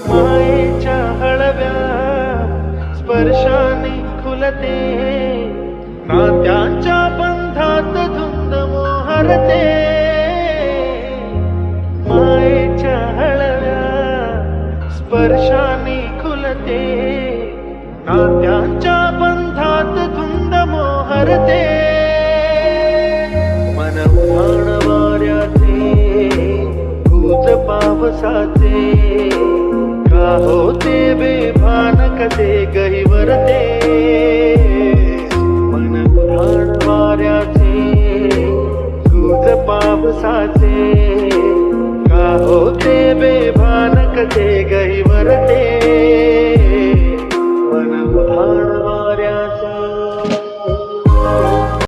मायेच्या हळव्या स्पर्शाने खुलते, नात्यांच्या बंधात धुंद मोहरते. मायेच्या हळव्या स्पर्शाने खुलते, नात्यांच्या बंधात धुंद मोहरते. मन उधाण वाऱ्याचे गुज पावसाचे, का होते बेभान कसे गहिवरते. मन उधाण वाऱ्याचे गुज पावसाचे, का होते बेभान कसे गहिवरते.